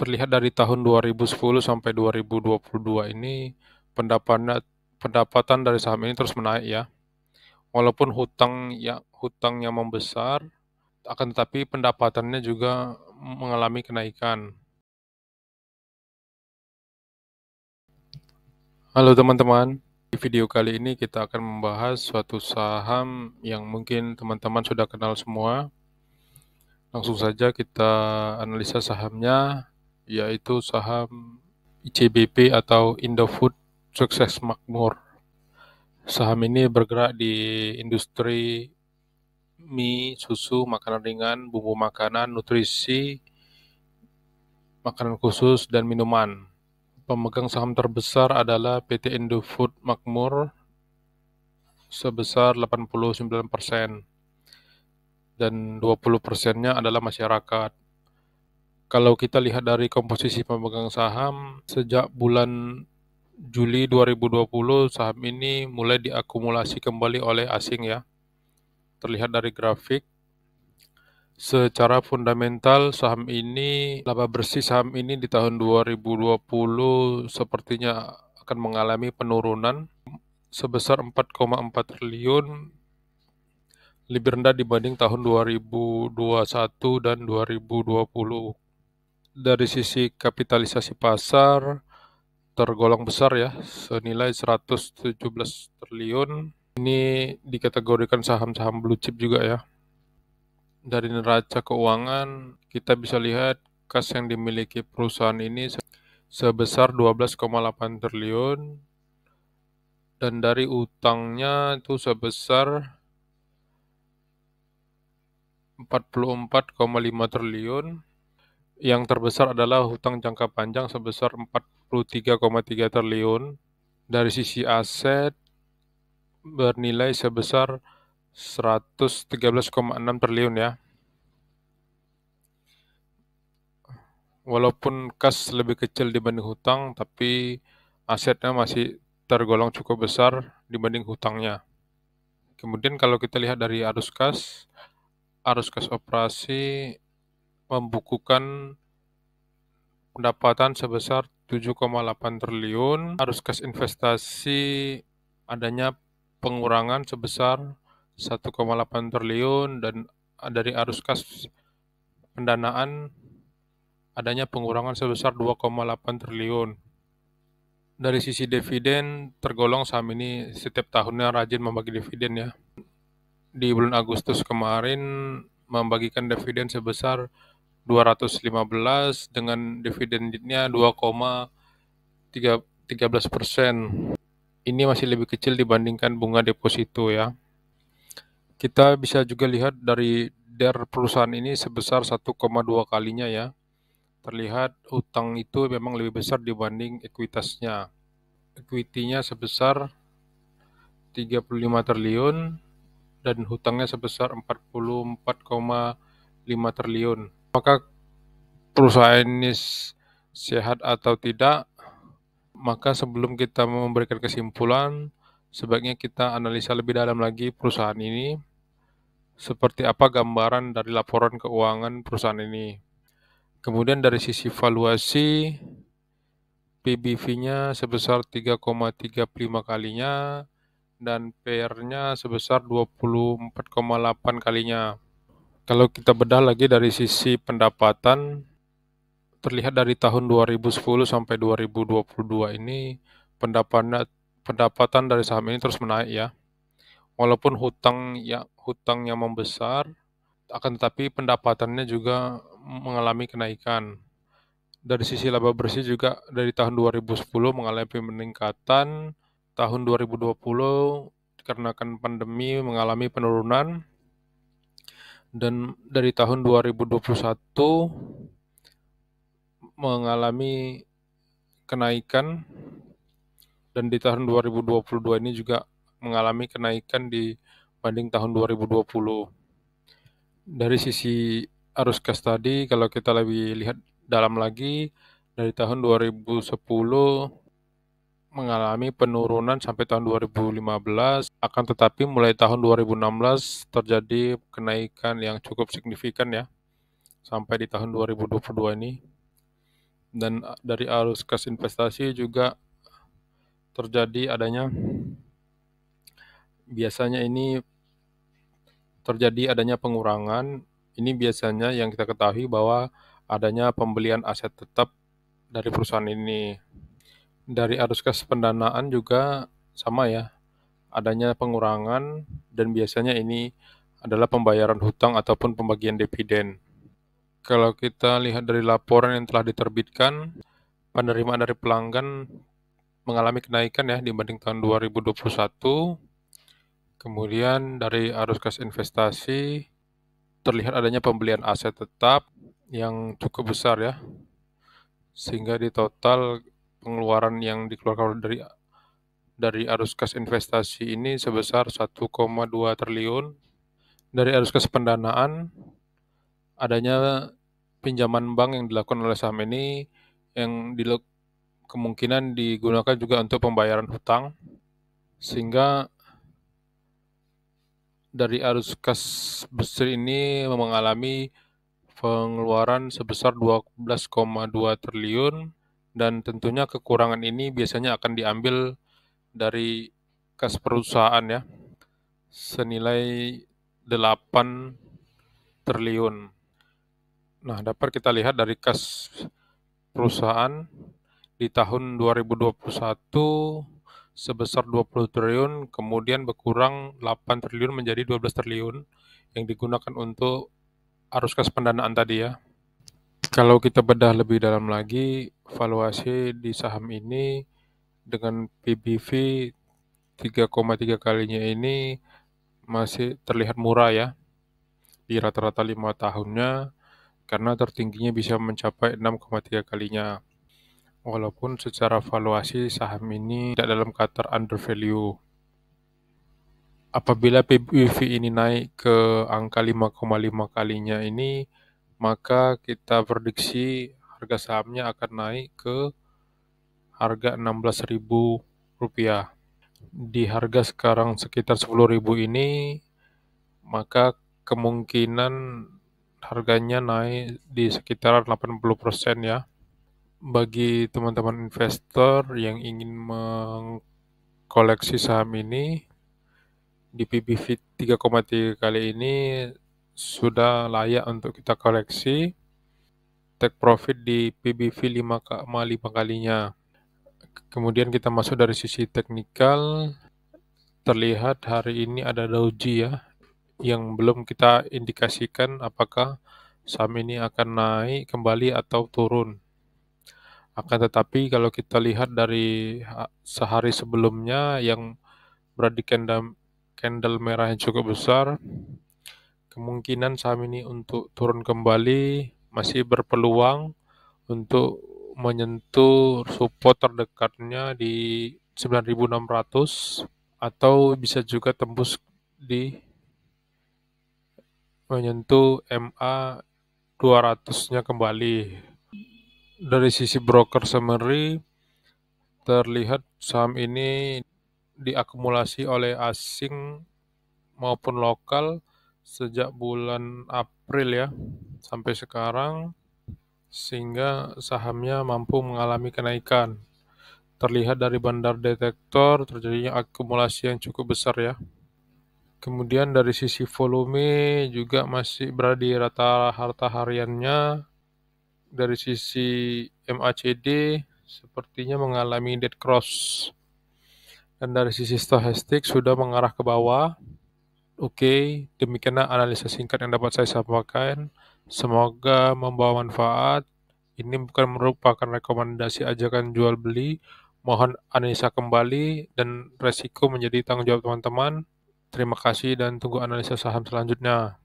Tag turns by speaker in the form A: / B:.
A: Terlihat dari tahun 2010 sampai 2022 ini pendapatan dari saham ini terus menaik ya. Walaupun hutangnya membesar, akan tetapi pendapatannya juga mengalami kenaikan. Halo teman-teman, di video kali ini kita akan membahas suatu saham yang mungkin teman-teman sudah kenal semua. Langsung saja kita analisa sahamnya, yaitu saham ICBP atau Indofood Sukses Makmur. Saham ini bergerak di industri mie, susu, makanan ringan, bumbu makanan, nutrisi, makanan khusus, dan minuman. Pemegang saham terbesar adalah PT Indofood Makmur sebesar 89% dan 20%-nya adalah masyarakat. Kalau kita lihat dari komposisi pemegang saham, sejak bulan Juli 2020 saham ini mulai diakumulasi kembali oleh asing ya. Terlihat dari grafik. Secara fundamental saham ini, laba bersih saham ini di tahun 2020 sepertinya akan mengalami penurunan sebesar 4,4 triliun, lebih rendah dibanding tahun 2021 dan 2020. Dari sisi kapitalisasi pasar, tergolong besar ya, senilai 117 triliun. Ini dikategorikan saham-saham blue chip juga ya. Dari neraca keuangan, kita bisa lihat kas yang dimiliki perusahaan ini sebesar 12,8 triliun dan dari utangnya itu sebesar 44,5 triliun. Yang terbesar adalah hutang jangka panjang sebesar 43,3 triliun. Dari sisi aset bernilai sebesar 113,6 triliun ya. Walaupun kas lebih kecil dibanding hutang, tapi asetnya masih tergolong cukup besar dibanding hutangnya. Kemudian kalau kita lihat dari arus kas operasi membukukan pendapatan sebesar 7,8 triliun. Arus kas investasi adanya pengurangan sebesar 1,8 triliun dan dari arus kas pendanaan adanya pengurangan sebesar 2,8 triliun. Dari sisi dividen, tergolong saham ini setiap tahunnya rajin membagi dividen ya. Di bulan Agustus kemarin membagikan dividen sebesar 215 dengan dividen yieldnya 2,13%. Ini masih lebih kecil dibandingkan bunga deposito ya. Kita bisa juga lihat dari DER perusahaan ini sebesar 1,2 kalinya ya. Terlihat utang itu memang lebih besar dibanding ekuitasnya. Equity-nya sebesar 35 triliun dan hutangnya sebesar 44,5 triliun. Maka perusahaan ini sehat atau tidak? Maka sebelum kita memberikan kesimpulan, sebaiknya kita analisa lebih dalam lagi perusahaan ini. Seperti apa gambaran dari laporan keuangan perusahaan ini. Kemudian dari sisi valuasi, PBV-nya sebesar 3,35 kalinya dan PR-nya sebesar 24,8 kalinya. Kalau kita bedah lagi dari sisi pendapatan, terlihat dari tahun 2010 sampai 2022 ini pendapatan dari saham ini terus menaik ya. Walaupun hutangnya membesar, akan tetapi pendapatannya juga mengalami kenaikan. Dari sisi laba bersih juga dari tahun 2010 mengalami peningkatan, tahun 2020 dikarenakan pandemi mengalami penurunan, dan dari tahun 2021 mengalami kenaikan, dan di tahun 2022 ini juga mengalami kenaikan dibanding tahun 2020. Dari sisi arus kas tadi, kalau kita lebih lihat dalam lagi, dari tahun 2010 mengalami penurunan sampai tahun 2015, akan tetapi mulai tahun 2016 terjadi kenaikan yang cukup signifikan ya, sampai di tahun 2022 ini. Dan dari arus kas investasi juga terjadi adanya pengurangan. Ini biasanya yang kita ketahui bahwa adanya pembelian aset tetap dari perusahaan ini. Dari arus kas pendanaan juga sama ya, adanya pengurangan dan biasanya ini adalah pembayaran hutang ataupun pembagian dividen. Kalau kita lihat dari laporan yang telah diterbitkan, penerimaan dari pelanggan mengalami kenaikan ya dibanding tahun 2021. Kemudian dari arus kas investasi terlihat adanya pembelian aset tetap yang cukup besar ya, sehingga di total pengeluaran yang dikeluarkan dari arus kas investasi ini sebesar 1,2 triliun. Dari arus kas pendanaan adanya pinjaman bank yang dilakukan oleh saham ini yang kemungkinan digunakan juga untuk pembayaran hutang, sehingga dari arus kas besar ini mengalami pengeluaran sebesar 12,2 triliun dan tentunya kekurangan ini biasanya akan diambil dari kas perusahaan ya, senilai 8 triliun. Nah, dapat kita lihat dari kas perusahaan di tahun 2021 sebesar 20 triliun, kemudian berkurang 8 triliun menjadi 12 triliun yang digunakan untuk arus kas pendanaan tadi ya. Kalau kita bedah lebih dalam lagi, valuasi di saham ini dengan PBV 3,3 kalinya ini masih terlihat murah ya di rata-rata 5 tahunnya, karena tertingginya bisa mencapai 6,3 kalinya. Walaupun secara valuasi saham ini tidak dalam kategori undervalue. Apabila PBV ini naik ke angka 5,5 kalinya ini, maka kita prediksi harga sahamnya akan naik ke harga Rp16.000. Di harga sekarang sekitar Rp10.000 ini, maka kemungkinan harganya naik di sekitar 80% ya. Bagi teman-teman investor yang ingin mengkoleksi saham ini, di PBV 3,3 kali ini sudah layak untuk kita koleksi. Take profit di PBV 5,5 kalinya. Kemudian kita masuk dari sisi teknikal, terlihat hari ini ada doji ya, yang belum kita indikasikan apakah saham ini akan naik kembali atau turun. Akan tetapi kalau kita lihat dari sehari sebelumnya yang berada di candle merah yang cukup besar, kemungkinan saham ini untuk turun kembali masih berpeluang untuk menyentuh support terdekatnya di 9.600 atau bisa juga tembus di menyentuh MA 200-nya kembali. Dari sisi broker summary terlihat saham ini diakumulasi oleh asing maupun lokal sejak bulan April ya sampai sekarang, sehingga sahamnya mampu mengalami kenaikan. Terlihat dari bandar detektor terjadinya akumulasi yang cukup besar ya. Kemudian dari sisi volume juga masih berada di rata harta hariannya. Dari sisi MACD sepertinya mengalami dead cross. Dan dari sisi stochastik sudah mengarah ke bawah. Oke, demikianlah analisa singkat yang dapat saya sampaikan. Semoga membawa manfaat. Ini bukan merupakan rekomendasi ajakan jual beli. Mohon analisa kembali dan resiko menjadi tanggung jawab teman-teman. Terima kasih dan tunggu analisa saham selanjutnya.